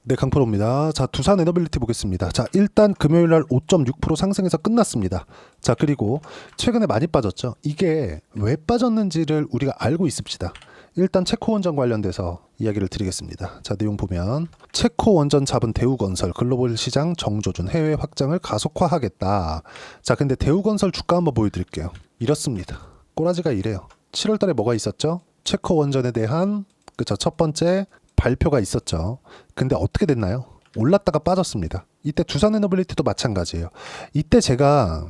네, 강프로입니다. 자, 두산 에너빌리티 보겠습니다. 자, 일단 금요일 날 5.6% 상승해서 끝났습니다. 자, 그리고 최근에 많이 빠졌죠. 이게 왜 빠졌는지를 우리가 알고 있읍시다. 일단 체코 원전 관련돼서 이야기를 드리겠습니다. 자, 내용 보면 체코 원전 잡은 대우건설 글로벌 시장 정조준 해외 확장을 가속화하겠다. 자, 근데 대우건설 주가 한번 보여드릴게요. 이렇습니다. 꼬라지가 이래요. 7월 달에 뭐가 있었죠? 체코 원전에 대한 그쵸, 첫 번째 발표가 있었죠. 근데 어떻게 됐나요? 올랐다가 빠졌습니다. 이때 두산에너빌리티도 마찬가지예요. 이때 제가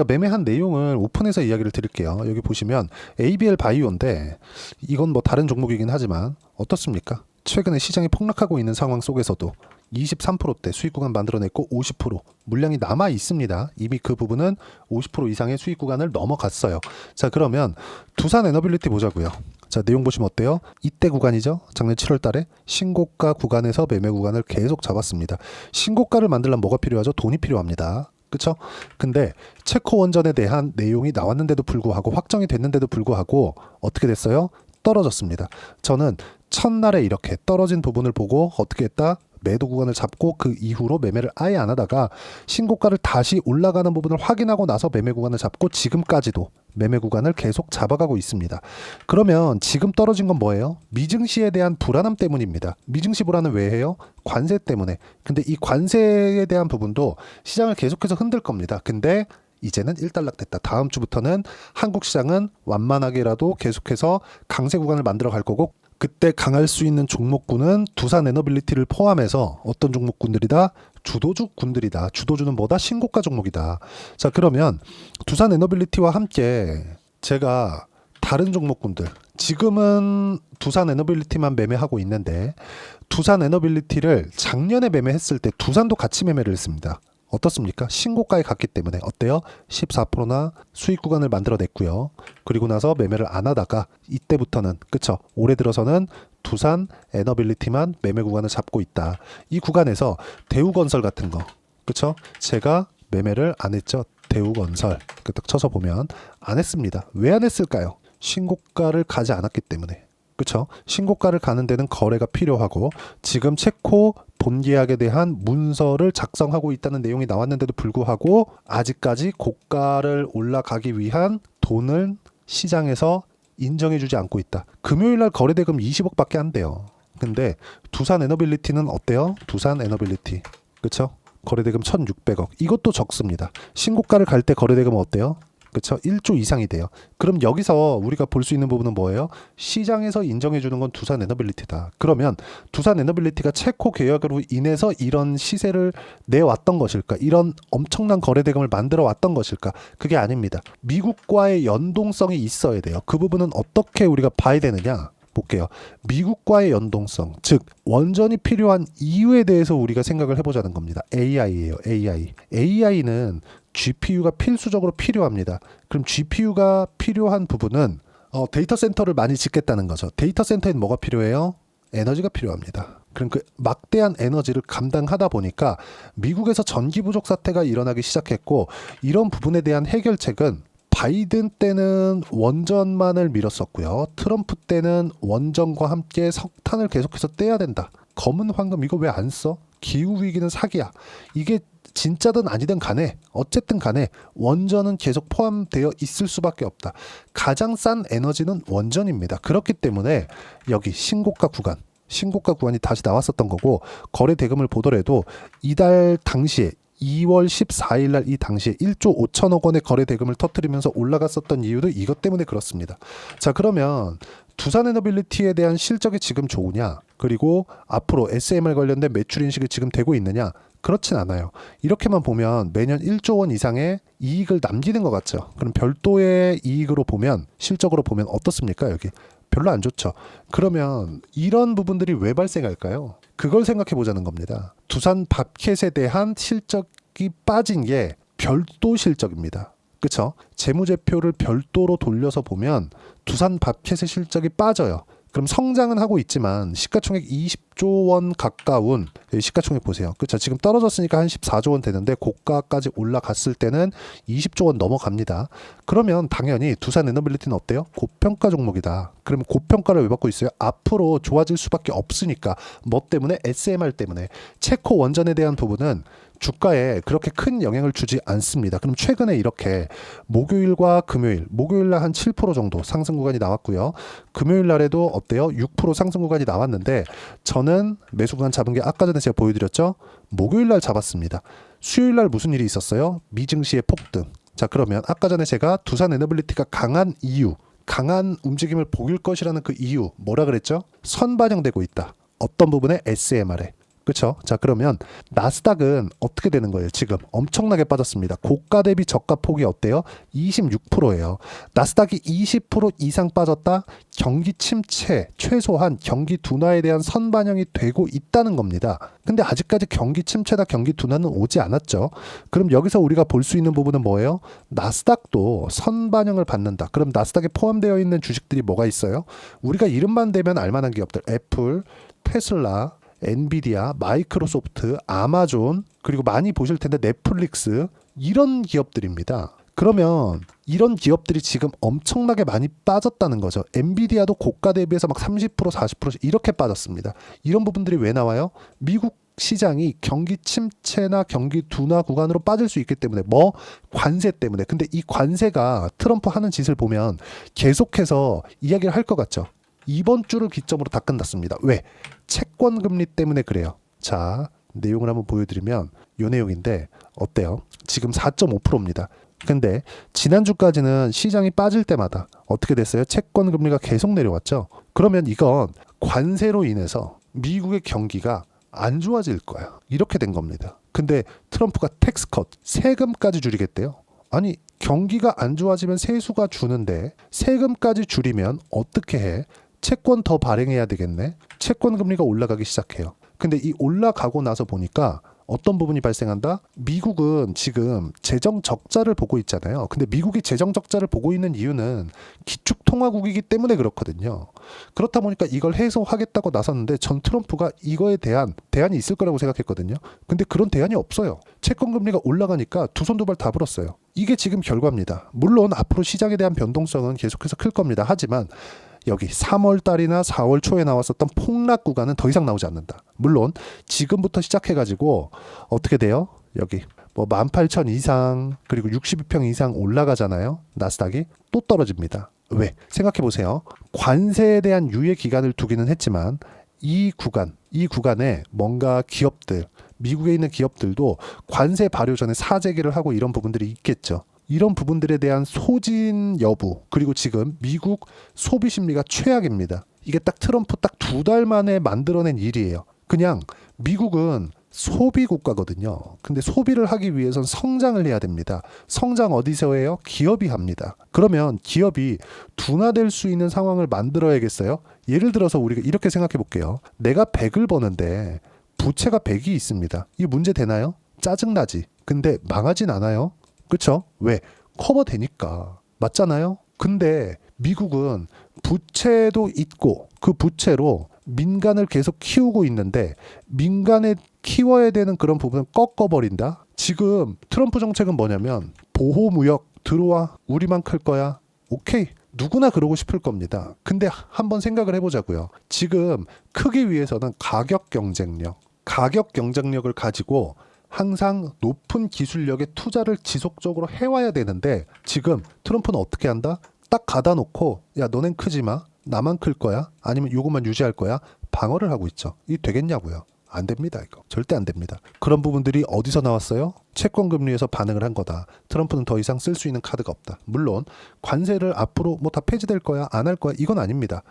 매매한 내용을 오픈해서 이야기를 드릴게요. 여기 보시면 ABL 바이오인데 이건 뭐 다른 종목이긴 하지만 어떻습니까? 최근에 시장이 폭락하고 있는 상황 속에서도 23%대 수익 구간 만들어냈고 50% 물량이 남아 있습니다. 이미 그 부분은 50% 이상의 수익 구간을 넘어갔어요. 자, 그러면 두산 에너빌리티 보자고요. 자, 내용 보시면 어때요? 이때 구간이죠. 작년 7월 달에 신고가 구간에서 매매 구간을 계속 잡았습니다. 신고가를 만들려면 뭐가 필요하죠? 돈이 필요합니다. 그쵸? 근데 체코 원전에 대한 내용이 나왔는데도 불구하고 확정이 됐는데도 불구하고 어떻게 됐어요? 떨어졌습니다. 저는 첫날에 이렇게 떨어진 부분을 보고 어떻게 했다? 매도 구간을 잡고 그 이후로 매매를 아예 안 하다가 신고가를 다시 올라가는 부분을 확인하고 나서 매매 구간을 잡고 지금까지도 매매 구간을 계속 잡아가고 있습니다. 그러면 지금 떨어진 건 뭐예요? 미증시에 대한 불안함 때문입니다. 미증시 불안은 왜 해요? 관세 때문에. 근데 이 관세에 대한 부분도 시장을 계속해서 흔들 겁니다. 근데 이제는 일단락됐다. 다음 주부터는 한국 시장은 완만하게라도 계속해서 강세 구간을 만들어 갈 거고 그때 강할 수 있는 종목군은 두산 에너빌리티를 포함해서 어떤 종목군들이다? 주도주군들이다. 주도주는 뭐다? 신고가 종목이다. 자, 그러면 두산 에너빌리티와 함께 제가 다른 종목군들 지금은 두산 에너빌리티만 매매하고 있는데 두산 에너빌리티를 작년에 매매했을 때 두산도 같이 매매를 했습니다. 어떻습니까? 신고가에 갔기 때문에 어때요? 14%나 수익 구간을 만들어냈고요. 그리고 나서 매매를 안 하다가 이때부터는 그쵸? 올해 들어서는 두산 에너빌리티만 매매 구간을 잡고 있다. 이 구간에서 대우건설 같은 거 그쵸? 제가 매매를 안 했죠. 대우건설 딱 쳐서 보면 안 했습니다. 왜 안 했을까요? 신고가를 가지 않았기 때문에. 그쵸? 신고가를 가는 데는 거래가 필요하고 지금 체코 본계약에 대한 문서를 작성하고 있다는 내용이 나왔는데도 불구하고 아직까지 고가를 올라가기 위한 돈을 시장에서 인정해주지 않고 있다. 금요일날 거래대금 20억밖에 안 돼요. 근데 두산 에너빌리티는 어때요? 두산 에너빌리티 그쵸? 거래대금 1600억 이것도 적습니다. 신고가를 갈 때 거래대금은 어때요? 그렇죠? 1조 이상이 돼요. 그럼 여기서 우리가 볼 수 있는 부분은 뭐예요? 시장에서 인정해 주는 건 두산 에너빌리티다. 그러면 두산 에너빌리티가 체코 계약으로 인해서 이런 시세를 내왔던 것일까? 이런 엄청난 거래 대금을 만들어 왔던 것일까? 그게 아닙니다. 미국과의 연동성이 있어야 돼요. 그 부분은 어떻게 우리가 봐야 되느냐? 볼게요. 미국과의 연동성, 즉 원전이 필요한 이유에 대해서 우리가 생각을 해보자는 겁니다. AI예요. AI. AI는 GPU가 필수적으로 필요합니다. 그럼 GPU가 필요한 부분은 데이터 센터를 많이 짓겠다는 거죠. 데이터 센터엔 뭐가 필요해요? 에너지가 필요합니다. 그럼 그 막대한 에너지를 감당하다 보니까 미국에서 전기 부족 사태가 일어나기 시작했고 이런 부분에 대한 해결책은 바이든 때는 원전만을 밀었었고요. 트럼프 때는 원전과 함께 석탄을 계속해서 떼야 된다. 검은 황금 이거 왜 안 써? 기후위기는 사기야. 이게 진짜든 아니든 간에 어쨌든 간에 원전은 계속 포함되어 있을 수밖에 없다. 가장 싼 에너지는 원전입니다. 그렇기 때문에 여기 신고가 구간이 다시 나왔었던 거고 거래 대금을 보더라도 이달 당시에 2월 14일 날 이 당시에 1조 5천억 원의 거래 대금을 터뜨리면서 올라갔었던 이유도 이것 때문에 그렇습니다. 자, 그러면 두산 에너빌리티에 대한 실적이 지금 좋으냐? 그리고 앞으로 SMR 관련된 매출 인식이 지금 되고 있느냐? 그렇진 않아요. 이렇게만 보면 매년 1조 원 이상의 이익을 남기는 것 같죠. 그럼 별도의 이익으로 보면 실적으로 보면 어떻습니까? 여기 별로 안 좋죠. 그러면 이런 부분들이 왜 발생할까요? 그걸 생각해 보자는 겁니다. 두산 밥켓에 대한 실적이 빠진 게 별도 실적입니다. 그렇죠? 재무제표를 별도로 돌려서 보면 두산 밥켓의 실적이 빠져요. 그럼 성장은 하고 있지만 시가총액 20조 원 가까운 시가총액 보세요. 그렇죠. 지금 떨어졌으니까 한 14조 원 되는데 고가까지 올라갔을 때는 20조 원 넘어갑니다. 그러면 당연히 두산 에너빌리티는 어때요? 고평가 종목이다. 그러면 고평가를 왜 받고 있어요? 앞으로 좋아질 수밖에 없으니까. 뭐 때문에? SMR 때문에. 체코 원전에 대한 부분은 주가에 그렇게 큰 영향을 주지 않습니다. 그럼 최근에 이렇게 목요일과 금요일, 목요일 날 한 7% 정도 상승 구간이 나왔고요. 금요일 날에도 어때요? 6% 상승 구간이 나왔는데 저는 매수 구간 잡은 게 아까 전에 제가 보여드렸죠? 목요일 날 잡았습니다. 수요일 날 무슨 일이 있었어요? 미증시의 폭등. 자, 그러면 아까 전에 제가 두산 에너빌리티가 강한 이유, 강한 움직임을 보일 것이라는 그 이유 뭐라 그랬죠? 선반영되고 있다. 어떤 부분에? SMR에. 그렇죠? 자, 그러면 나스닥은 어떻게 되는 거예요? 지금 엄청나게 빠졌습니다. 고가 대비 저가 폭이 어때요? 26%예요. 나스닥이 20% 이상 빠졌다? 경기 침체, 최소한 경기 둔화에 대한 선반영이 되고 있다는 겁니다. 근데 아직까지 경기 침체나 경기 둔화는 오지 않았죠. 그럼 여기서 우리가 볼 수 있는 부분은 뭐예요? 나스닥도 선반영을 받는다. 그럼 나스닥에 포함되어 있는 주식들이 뭐가 있어요? 우리가 이름만 대면 알만한 기업들, 애플, 테슬라, 엔비디아, 마이크로소프트, 아마존, 그리고 많이 보실 텐데 넷플릭스, 이런 기업들입니다. 그러면 이런 기업들이 지금 엄청나게 많이 빠졌다는 거죠. 엔비디아도 고가 대비해서 막 30%, 40% 이렇게 빠졌습니다. 이런 부분들이 왜 나와요? 미국 시장이 경기 침체나 경기 둔화 구간으로 빠질 수 있기 때문에, 뭐 관세 때문에. 근데 이 관세가 트럼프 하는 짓을 보면 계속해서 이야기를 할 것 같죠. 이번 주를 기점으로 다 끝났습니다. 왜? 채권 금리 때문에 그래요. 자, 내용을 한번 보여드리면 이 내용인데 어때요? 지금 4.5%입니다. 근데 지난주까지는 시장이 빠질 때마다 어떻게 됐어요? 채권 금리가 계속 내려왔죠. 그러면 이건 관세로 인해서 미국의 경기가 안 좋아질 거야. 이렇게 된 겁니다. 근데 트럼프가 텍스컷, 세금까지 줄이겠대요. 아니, 경기가 안 좋아지면 세수가 주는데 세금까지 줄이면 어떻게 해? 채권 더 발행해야 되겠네. 채권 금리가 올라가기 시작해요. 근데 이 올라가고 나서 보니까 어떤 부분이 발생한다? 미국은 지금 재정 적자를 보고 있잖아요. 근데 미국이 재정 적자를 보고 있는 이유는 기축통화국이기 때문에 그렇거든요. 그렇다 보니까 이걸 해소하겠다고 나섰는데 전 트럼프가 이거에 대한 대안이 있을 거라고 생각했거든요. 근데 그런 대안이 없어요. 채권 금리가 올라가니까 두 손 두 발 다 불었어요. 이게 지금 결과입니다. 물론 앞으로 시장에 대한 변동성은 계속해서 클 겁니다. 하지만 여기 3월 달이나 4월 초에 나왔었던 폭락 구간은 더 이상 나오지 않는다. 물론 지금부터 시작해가지고 어떻게 돼요? 여기 뭐 18,000 이상 그리고 62평 이상 올라가잖아요. 나스닥이 또 떨어집니다. 왜? 생각해보세요. 관세에 대한 유예 기간을 두기는 했지만 이 구간에 뭔가 기업들, 미국에 있는 기업들도 관세 발효 전에 사재기를 하고 이런 부분들이 있겠죠. 이런 부분들에 대한 소진 여부, 그리고 지금 미국 소비 심리가 최악입니다. 이게 딱 트럼프 딱 2달 만에 만들어낸 일이에요. 그냥 미국은 소비 국가거든요. 근데 소비를 하기 위해선 성장을 해야 됩니다. 성장 어디서 해요? 기업이 합니다. 그러면 기업이 둔화될 수 있는 상황을 만들어야겠어요? 예를 들어서 우리가 이렇게 생각해 볼게요. 내가 100을 버는데 부채가 100이 있습니다. 이 문제 되나요? 짜증나지. 근데 망하진 않아요. 그쵸? 왜? 커버되니까. 맞잖아요? 근데 미국은 부채도 있고 그 부채로 민간을 계속 키우고 있는데 민간에 키워야 되는 그런 부분을 꺾어버린다? 지금 트럼프 정책은 뭐냐면 보호무역 들어와. 우리만 클 거야. 오케이. 누구나 그러고 싶을 겁니다. 근데 한번 생각을 해보자고요. 지금 크기 위해서는 가격 경쟁력을 가지고 항상 높은 기술력의 투자를 지속적으로 해와야 되는데 지금 트럼프는 어떻게 한다? 딱 가다 놓고 야 너넨 크지 마. 나만 클 거야. 아니면 요것만 유지할 거야. 방어를 하고 있죠. 이게 되겠냐고요. 안 됩니다. 이거 절대 안 됩니다. 그런 부분들이 어디서 나왔어요? 채권 금리에서 반응을 한 거다. 트럼프는 더 이상 쓸 수 있는 카드가 없다. 물론 관세를 앞으로 뭐 다 폐지될 거야 안 할 거야 이건 아닙니다.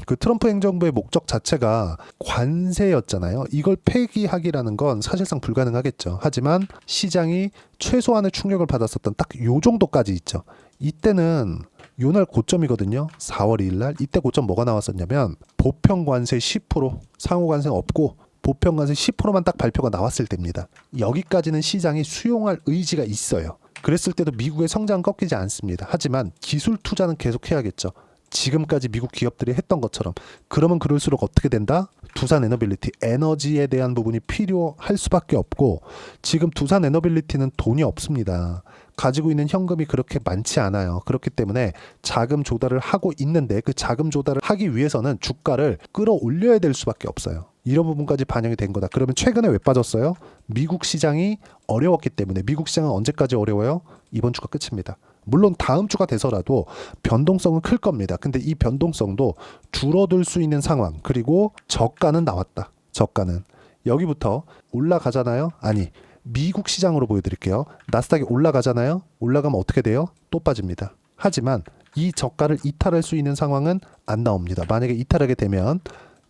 그 트럼프 행정부의 목적 자체가 관세였잖아요. 이걸 폐기하기라는 건 사실상 불가능하겠죠. 하지만 시장이 최소한의 충격을 받았었던 딱 요 정도까지 있죠. 이때는 요날 고점이거든요. 4월 2일 날. 이때 고점 뭐가 나왔었냐면 보편 관세 10%, 상호 관세 없고 보편 관세 10%만 딱 발표가 나왔을 때입니다. 여기까지는 시장이 수용할 의지가 있어요. 그랬을 때도 미국의 성장은 꺾이지 않습니다. 하지만 기술 투자는 계속 해야겠죠. 지금까지 미국 기업들이 했던 것처럼. 그러면 그럴수록 어떻게 된다? 두산 에너빌리티 에너지에 대한 부분이 필요할 수밖에 없고, 지금 두산 에너빌리티는 돈이 없습니다. 가지고 있는 현금이 그렇게 많지 않아요. 그렇기 때문에 자금 조달을 하고 있는데, 그 자금 조달을 하기 위해서는 주가를 끌어올려야 될 수밖에 없어요. 이런 부분까지 반영이 된 거다. 그러면 최근에 왜 빠졌어요? 미국 시장이 어려웠기 때문에. 미국 시장은 언제까지 어려워요? 이번 주가 끝입니다. 물론 다음 주가 돼서라도 변동성은 클 겁니다. 근데 이 변동성도 줄어들 수 있는 상황, 그리고 저가는 나왔다. 저가는 여기부터 올라가잖아요. 아니, 미국 시장으로 보여드릴게요. 나스닥이 올라가잖아요. 올라가면 어떻게 돼요? 또 빠집니다. 하지만 이 저가를 이탈할 수 있는 상황은 안 나옵니다. 만약에 이탈하게 되면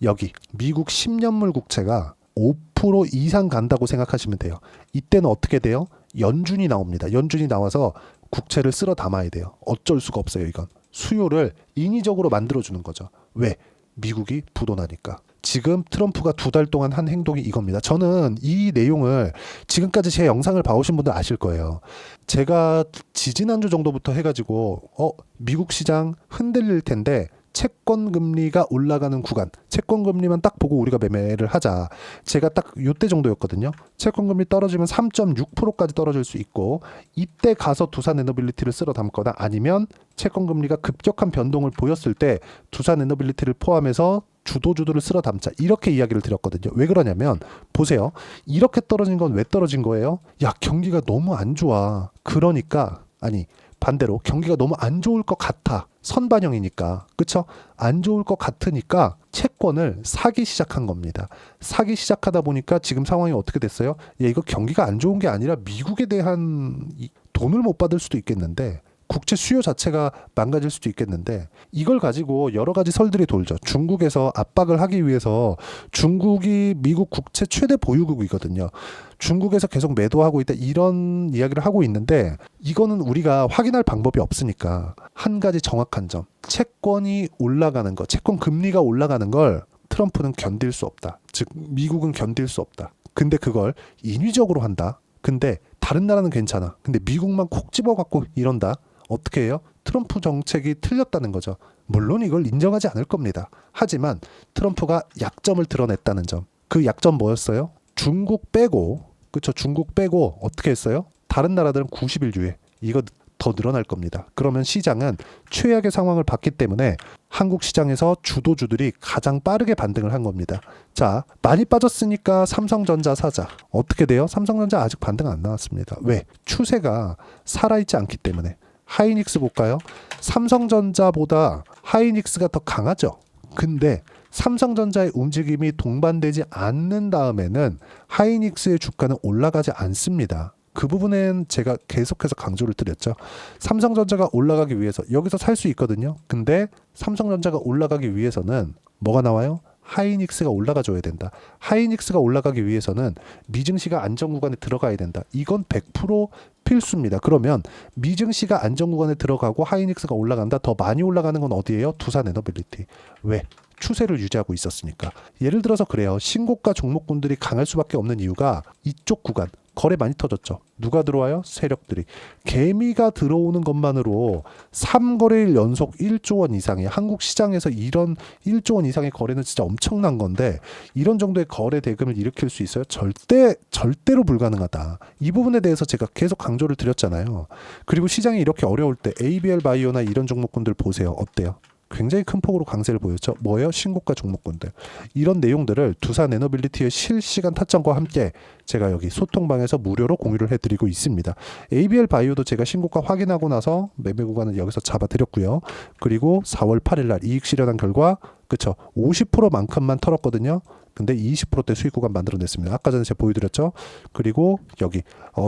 여기 미국 10년물 국채가 5% 이상 간다고 생각하시면 돼요. 이때는 어떻게 돼요? 연준이 나옵니다. 연준이 나와서 국채를 쓸어 담아야 돼요. 어쩔 수가 없어요. 이건 수요를 인위적으로 만들어주는 거죠. 왜? 미국이 부도나니까. 지금 트럼프가 2달 동안 한 행동이 이겁니다. 저는 이 내용을 지금까지 제 영상을 봐오신 분들 아실 거예요. 제가 지지난주 정도부터 해가지고 미국 시장 흔들릴 텐데 채권 금리가 올라가는 구간, 채권 금리만 딱 보고 우리가 매매를 하자. 제가 딱 요때 정도였거든요. 채권 금리 떨어지면 3.6%까지 떨어질 수 있고, 이때 가서 두산 에너빌리티를 쓸어 담거나, 아니면 채권 금리가 급격한 변동을 보였을 때 두산 에너빌리티를 포함해서 주도주들을 쓸어 담자, 이렇게 이야기를 드렸거든요. 왜 그러냐면 보세요. 이렇게 떨어진 건 왜 떨어진 거예요? 야, 경기가 너무 안 좋아. 그러니까, 아니 반대로 경기가 너무 안 좋을 것 같아. 선반영이니까. 그쵸? 안 좋을 것 같으니까 채권을 사기 시작한 겁니다. 사기 시작하다 보니까 지금 상황이 어떻게 됐어요? 야, 이거 경기가 안 좋은 게 아니라 미국에 대한 돈을 못 받을 수도 있겠는데, 국채 수요 자체가 망가질 수도 있겠는데, 이걸 가지고 여러 가지 설들이 돌죠. 중국에서 압박을 하기 위해서, 중국이 미국 국채 최대 보유국이거든요. 중국에서 계속 매도하고 있다, 이런 이야기를 하고 있는데, 이거는 우리가 확인할 방법이 없으니까 한 가지 정확한 점, 채권이 올라가는 거, 채권 금리가 올라가는 걸 트럼프는 견딜 수 없다. 즉 미국은 견딜 수 없다. 근데 그걸 인위적으로 한다. 근데 다른 나라는 괜찮아. 근데 미국만 콕 집어갖고 이런다. 어떻게 해요? 트럼프 정책이 틀렸다는 거죠. 물론 이걸 인정하지 않을 겁니다. 하지만 트럼프가 약점을 드러냈다는 점. 그 약점 뭐였어요? 중국 빼고, 그쵸? 중국 빼고 어떻게 했어요? 다른 나라들은 90일 유예. 이거 더 늘어날 겁니다. 그러면 시장은 최악의 상황을 봤기 때문에 한국 시장에서 주도주들이 가장 빠르게 반등을 한 겁니다. 자, 많이 빠졌으니까 삼성전자 사자. 어떻게 돼요? 삼성전자 아직 반등 안 나왔습니다. 왜? 추세가 살아있지 않기 때문에. 하이닉스 볼까요? 삼성전자보다 하이닉스가 더 강하죠. 근데 삼성전자의 움직임이 동반되지 않는 다음에는 하이닉스의 주가는 올라가지 않습니다. 그 부분엔 제가 계속해서 강조를 드렸죠. 삼성전자가 올라가기 위해서 여기서 살 수 있거든요. 근데 삼성전자가 올라가기 위해서는 뭐가 나와요? 하이닉스가 올라가줘야 된다. 하이닉스가 올라가기 위해서는 미증시가 안정구간에 들어가야 된다. 이건 100% 필수입니다. 그러면 미증시가 안정구간에 들어가고 하이닉스가 올라간다. 더 많이 올라가는 건 어디예요? 두산 에너빌리티. 왜? 추세를 유지하고 있었으니까. 예를 들어서 그래요. 신고가 종목군들이 강할 수밖에 없는 이유가 이쪽 구간. 거래 많이 터졌죠. 누가 들어와요? 세력들이. 개미가 들어오는 것만으로 3거래일 연속 1조 원 이상의, 한국 시장에서 이런 1조 원 이상의 거래는 진짜 엄청난 건데, 이런 정도의 거래 대금을 일으킬 수 있어요? 절대로 불가능하다. 이 부분에 대해서 제가 계속 강조를 드렸잖아요. 그리고 시장이 이렇게 어려울 때 ABL 바이오나 이런 종목군들 보세요. 어때요? 굉장히 큰 폭으로 강세를 보였죠. 뭐예요? 신고가 종목군들. 이런 내용들을 두산 에너빌리티의 실시간 타점과 함께 제가 여기 소통방에서 무료로 공유를 해드리고 있습니다. ABL 바이오도 제가 신고가 확인하고 나서 매매 구간을 여기서 잡아드렸고요. 그리고 4월 8일 날 이익 실현한 결과, 그쵸? 50%만큼만 털었거든요. 근데 20%대 수익 구간 만들어냈습니다. 아까 전에 제가 보여드렸죠. 그리고 여기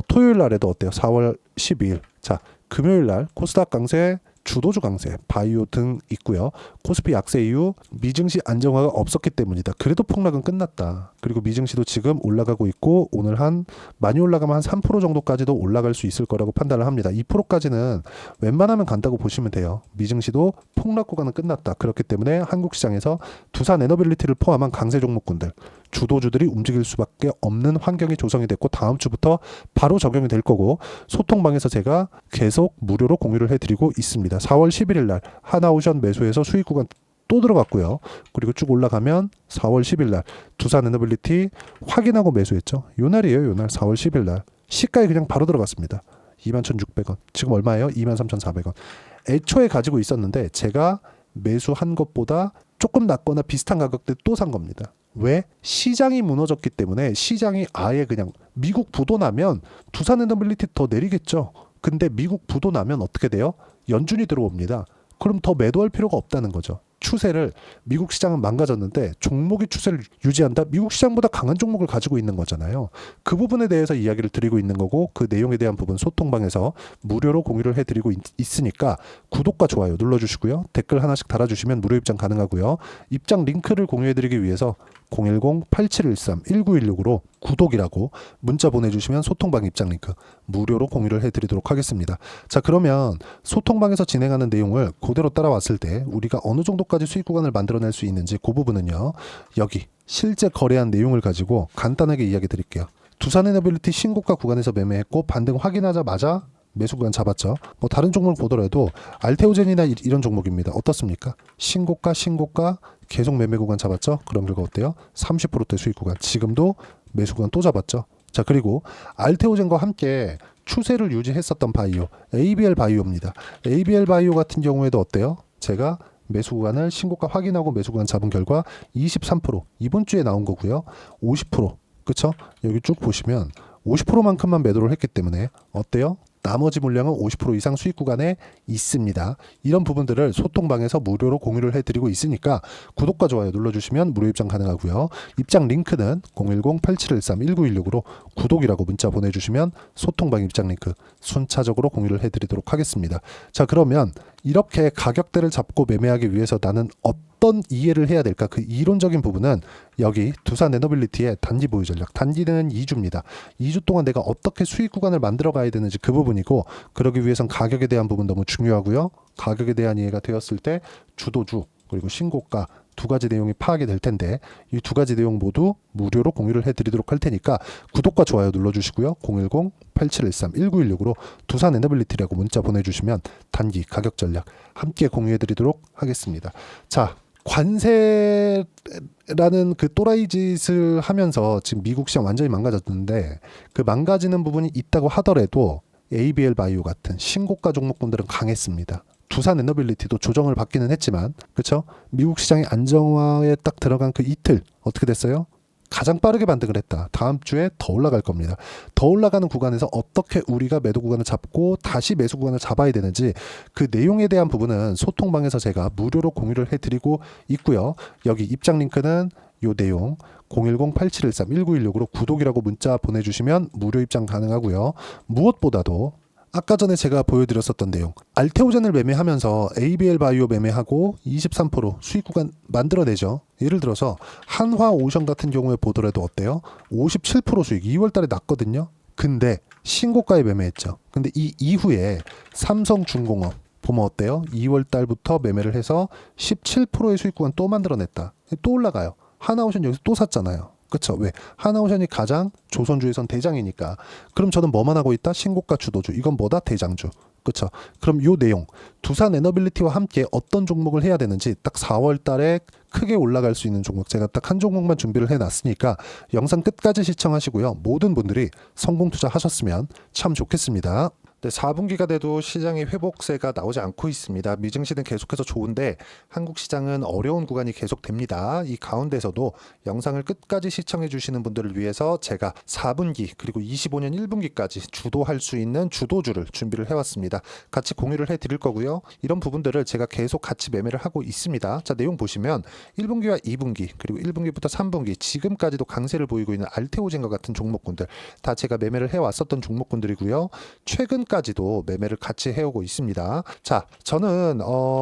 토요일 날에도 어때요? 4월 12일. 자, 금요일 날 코스닥 강세, 주도주 강세, 바이오 등 있고요. 코스피 약세 이후 미증시 안정화가 없었기 때문이다. 그래도 폭락은 끝났다. 그리고 미증시도 지금 올라가고 있고, 오늘 많이 올라가면 한 3% 정도까지도 올라갈 수 있을 거라고 판단을 합니다. 2%까지는 웬만하면 간다고 보시면 돼요. 미증시도 폭락 구간은 끝났다. 그렇기 때문에 한국 시장에서 두산 에너빌리티를 포함한 강세 종목군들, 주도주들이 움직일 수밖에 없는 환경이 조성이 됐고 다음 주부터 바로 적용이 될 거고 소통방에서 제가 계속 무료로 공유를 해드리고 있습니다. 4월 11일 날 하나오션 매수해서 수익 구간 또 들어갔고요. 그리고 쭉 올라가면 4월 10일 날 두산 에너빌리티 확인하고 매수했죠. 요 날이에요. 요 날 4월 10일 날 시가에 그냥 바로 들어갔습니다. 21,600원. 지금 얼마예요? 23,400원. 애초에 가지고 있었는데 제가 매수한 것보다 조금 낮거나 비슷한 가격대 또 산 겁니다. 왜? 시장이 무너졌기 때문에 시장이 아예 그냥 미국 부도 나면 두산 에너빌리티 더 내리겠죠. 근데 미국 부도 나면 어떻게 돼요? 연준이 들어옵니다. 그럼 더 매도할 필요가 없다는 거죠. 추세를 미국 시장은 망가졌는데 종목이 추세를 유지한다? 미국 시장보다 강한 종목을 가지고 있는 거잖아요. 그 부분에 대해서 이야기를 드리고 있는 거고 그 내용에 대한 부분 소통방에서 무료로 공유를 해드리고 있으니까 구독과 좋아요 눌러주시고요. 댓글 하나씩 달아주시면 무료 입장 가능하고요. 입장 링크를 공유해드리기 위해서 010-8713-1916으로 구독이라고 문자 보내주시면 소통방 입장 링크 무료로 공유를 해드리도록 하겠습니다. 자, 그러면 소통방에서 진행하는 내용을 그대로 따라왔을 때 우리가 어느 정도까지 수익 구간을 만들어낼 수 있는지 그 부분은요. 여기 실제 거래한 내용을 가지고 간단하게 이야기 드릴게요. 두산에너빌리티 신고가 구간에서 매매했고 반등 확인하자마자 매수 구간 잡았죠. 뭐 다른 종목을 보더라도 알테오젠이나 이런 종목입니다. 어떻습니까? 신고가 계속 매매 구간 잡았죠. 그런 결과 어때요? 30%대 수익 구간. 지금도 매수 구간 또 잡았죠. 자, 그리고 알테오젠과 함께 추세를 유지했었던 바이오 ABL 바이오입니다. ABL 바이오 같은 경우에도 어때요? 제가 매수 구간을 신고가 확인하고 매수 구간 잡은 결과 23% 이번 주에 나온 거고요. 50% 그쵸? 여기 쭉 보시면 50%만큼만 매도를 했기 때문에 어때요? 나머지 물량은 50% 이상 수익 구간에 있습니다. 이런 부분들을 소통방에서 무료로 공유를 해드리고 있으니까 구독과 좋아요 눌러주시면 무료 입장 가능하고요. 입장 링크는 010-8713-1916으로 구독이라고 문자 보내주시면 소통방 입장 링크 순차적으로 공유를 해드리도록 하겠습니다. 자, 그러면 이렇게 가격대를 잡고 매매하기 위해서 나는 어떤 이해를 해야 될까? 그 이론적인 부분은 여기 두산 에너빌리티의 단기 보유 전략. 단기는 2주입니다. 2주 동안 내가 어떻게 수익 구간을 만들어 가야 되는지 그 부분이고 그러기 위해선 가격에 대한 부분 너무 중요하고요. 가격에 대한 이해가 되었을 때 주도주 그리고 신고가 두 가지 내용이 파악이 될 텐데 이 두 가지 내용 모두 무료로 공유를 해드리도록 할 테니까 구독과 좋아요 눌러주시고요. 010-8713-1916으로 두산 에너빌리티라고 문자 보내주시면 단기 가격 전략 함께 공유해드리도록 하겠습니다. 자, 관세라는 그 또라이 짓을 하면서 지금 미국 시장 완전히 망가졌는데 그 망가지는 부분이 있다고 하더라도 ABL 바이오 같은 신고가 종목군들은 강했습니다. 두산 에너빌리티도 조정을 받기는 했지만 그렇죠? 미국 시장의 안정화에 딱 들어간 그 이틀 어떻게 됐어요? 가장 빠르게 반등을 했다. 다음 주에 더 올라갈 겁니다. 더 올라가는 구간에서 어떻게 우리가 매도 구간을 잡고 다시 매수 구간을 잡아야 되는지 그 내용에 대한 부분은 소통방에서 제가 무료로 공유를 해드리고 있고요. 여기 입장 링크는 요 내용 010-8713-1916으로 구독이라고 문자 보내주시면 무료 입장 가능하고요. 무엇보다도 아까 전에 제가 보여드렸었던 내용 알테오젠을 매매하면서 ABL 바이오 매매하고 23% 수익 구간 만들어내죠. 예를 들어서 한화오션 같은 경우에 보더라도 어때요? 57% 수익 2월달에 났거든요. 근데 신고가에 매매했죠. 근데 이 이후에 삼성중공업 보면 어때요? 2월달부터 매매를 해서 17%의 수익 구간 또 만들어냈다. 또 올라가요. 하나오션 여기서 또 샀잖아요. 그렇죠. 왜? 하나오션이 가장 조선주에선 대장이니까. 그럼 저는 뭐만 하고 있다? 신고가 주도주. 이건 뭐다? 대장주. 그렇죠. 그럼 요 내용 두산 에너빌리티와 함께 어떤 종목을 해야 되는지 딱 4월 달에 크게 올라갈 수 있는 종목 제가 딱 한 종목만 준비를 해놨으니까 영상 끝까지 시청하시고요. 모든 분들이 성공 투자하셨으면 참 좋겠습니다. 네, 4분기가 돼도 시장의 회복세가 나오지 않고 있습니다. 미증시는 계속해서 좋은데 한국 시장은 어려운 구간이 계속됩니다. 이 가운데서도 영상을 끝까지 시청해 주시는 분들을 위해서 제가 4분기 그리고 25년 1분기까지 주도할 수 있는 주도주를 준비를 해왔습니다. 같이 공유를 해드릴 거고요. 이런 부분들을 제가 계속 같이 매매를 하고 있습니다. 자, 내용 보시면 1분기와 2분기 그리고 1분기부터 3분기 지금까지도 강세를 보이고 있는 알테오젠과 같은 종목군들 다 제가 매매를 해왔었던 종목군들이고요. 최근까지 아직까지도 매매를 같이 해오고 있습니다. 자, 저는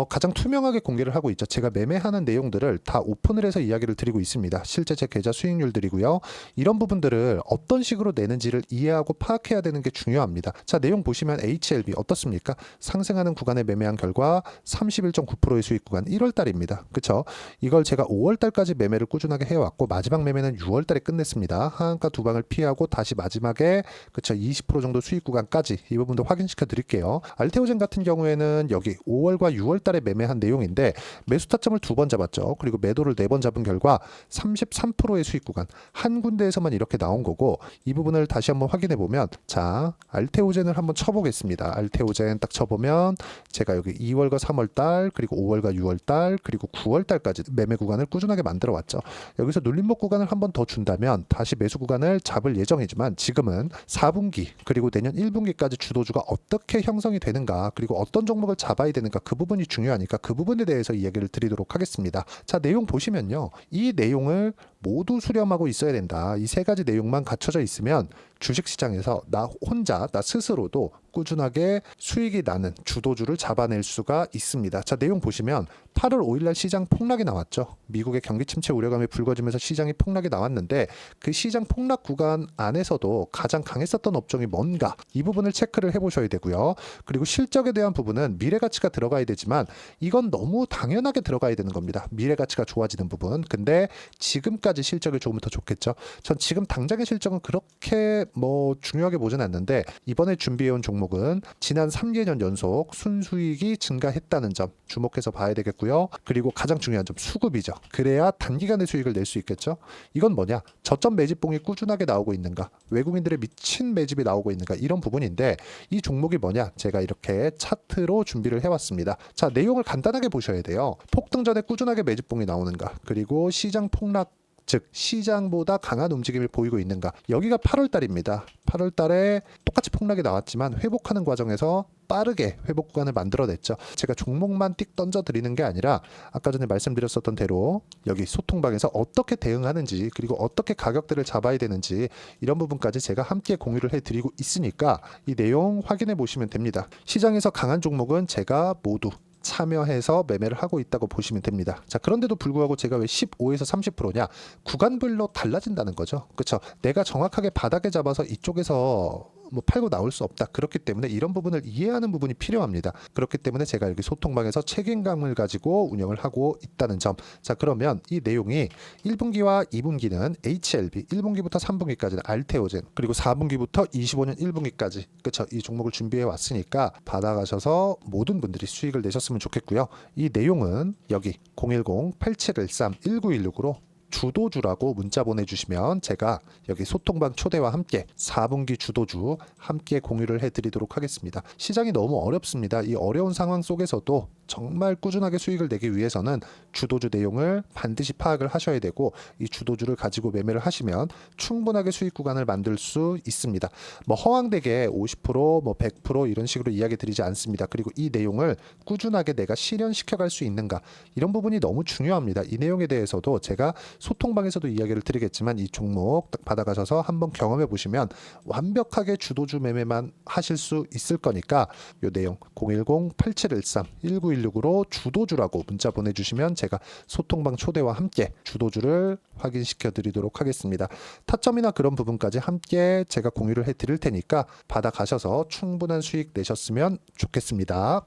가장 투명하게 공개를 하고 있죠. 제가 매매하는 내용들을 다 오픈을 해서 이야기를 드리고 있습니다. 실제 제 계좌 수익률들이고요. 이런 부분들을 어떤 식으로 내는지를 이해하고 파악해야 되는 게 중요합니다. 자, 내용 보시면 HLB 어떻습니까? 상승하는 구간에 매매한 결과 31.9%의 수익 구간 1월 달입니다. 그쵸? 이걸 제가 5월 달까지 매매를 꾸준하게 해왔고 마지막 매매는 6월 달에 끝냈습니다. 하한가 두 방을 피하고 다시 마지막에 그쵸 20% 정도 수익 구간까지 이 부분도 확인시켜 드릴게요. 알테오젠 같은 경우에는 여기 5월과 6월 달에 매매한 내용인데 매수 타점을 2번 잡았죠. 그리고 매도를 4번 잡은 결과 33%의 수익 구간 한 군데에서만 이렇게 나온 거고 이 부분을 다시 한번 확인해 보면 자 알테오젠을 한번 쳐보겠습니다. 알테오젠 딱 쳐보면 제가 여기 2월과 3월 달 그리고 5월과 6월 달 그리고 9월 달까지 매매 구간을 꾸준하게 만들어 왔죠. 여기서 눌림목 구간을 한번 더 준다면 다시 매수 구간을 잡을 예정이지만 지금은 4분기 그리고 내년 1분기까지 주도주가 어떻게 형성이 되는가 그리고 어떤 종목을 잡아야 되는가 그 부분이 중요하니까 그 부분에 대해서 이야기를 드리도록 하겠습니다. 자, 내용 보시면요. 이 내용을 모두 수렴하고 있어야 된다. 이 세 가지 내용만 갖춰져 있으면 주식시장에서 나 혼자 나 스스로도 꾸준하게 수익이 나는 주도주를 잡아낼 수가 있습니다. 자, 내용 보시면 8월 5일날 시장 폭락이 나왔죠. 미국의 경기 침체 우려감이 불거지면서 시장이 폭락이 나왔는데 그 시장 폭락 구간 안에서도 가장 강했었던 업종이 뭔가 이 부분을 체크를 해보셔야 되고요. 그리고 실적에 대한 부분은 미래가치가 들어가야 되지만 이건 너무 당연하게 들어가야 되는 겁니다. 미래가치가 좋아지는 부분. 근데 지금까지 실적이 조금 더 좋겠죠. 전 지금 당장의 실적은 그렇게 중요하게 보진 않는데 이번에 준비해온 종목은 지난 3개년 연속 순수익이 증가했다는 점 주목해서 봐야 되겠고요. 그리고 가장 중요한 점 수급이죠. 그래야 단기간에 수익을 낼 수 있겠죠. 이건 뭐냐? 저점 매집봉이 꾸준하게 나오고 있는가? 외국인들의 미친 매집이 나오고 있는가? 이런 부분인데 이 종목이 뭐냐? 제가 이렇게 차트로 준비를 해왔습니다. 자, 내용을 간단하게 보셔야 돼요. 폭등 전에 꾸준하게 매집봉이 나오는가? 그리고 시장 폭락 즉 시장보다 강한 움직임을 보이고 있는가. 여기가 8월 달입니다. 8월 달에 똑같이 폭락이 나왔지만 회복하는 과정에서 빠르게 회복 구간을 만들어냈죠. 제가 종목만 띡 던져드리는 게 아니라 아까 전에 말씀드렸었던 대로 여기 소통방에서 어떻게 대응하는지 그리고 어떻게 가격대를 잡아야 되는지 이런 부분까지 제가 함께 공유를 해드리고 있으니까 이 내용 확인해 보시면 됩니다. 시장에서 강한 종목은 제가 모두 참여해서 매매를 하고 있다고 보시면 됩니다. 자, 그런데도 불구하고 제가 왜 15에서 30%냐? 구간별로 달라진다는 거죠. 그렇죠? 내가 정확하게 바닥에 잡아서 이쪽에서 팔고 나올 수 없다. 그렇기 때문에 이런 부분을 이해하는 부분이 필요합니다. 그렇기 때문에 제가 여기 소통방에서 책임감을 가지고 운영을 하고 있다는 점. 자, 그러면 이 내용이 1분기와 2분기는 HLB, 1분기부터 3분기까지는 알테오젠, 그리고 4분기부터 25년 1분기까지 그렇죠. 이 종목을 준비해 왔으니까 받아가셔서 모든 분들이 수익을 내셨으면 좋겠고요. 이 내용은 여기 010-8713-1916으로 주도주라고 문자 보내주시면 제가 여기 소통방 초대와 함께 4분기 주도주 함께 공유를 해드리도록 하겠습니다. 시장이 너무 어렵습니다. 이 어려운 상황 속에서도 정말 꾸준하게 수익을 내기 위해서는 주도주 내용을 반드시 파악을 하셔야 되고 이 주도주를 가지고 매매를 하시면 충분하게 수익 구간을 만들 수 있습니다. 허황되게 50%, 100% 이런 식으로 이야기 드리지 않습니다. 그리고 이 내용을 꾸준하게 내가 실현시켜 갈 수 있는가 이런 부분이 너무 중요합니다. 이 내용에 대해서도 제가 소통방에서도 이야기를 드리겠지만 이 종목 딱 받아가셔서 한번 경험해 보시면 완벽하게 주도주 매매만 하실 수 있을 거니까 이 내용 010-8713-1916으로 주도주라고 문자 보내주시면 제가 소통방 초대와 함께 주도주를 확인시켜 드리도록 하겠습니다. 타점이나 그런 부분까지 함께 제가 공유를 해 드릴 테니까 받아가셔서 충분한 수익 내셨으면 좋겠습니다.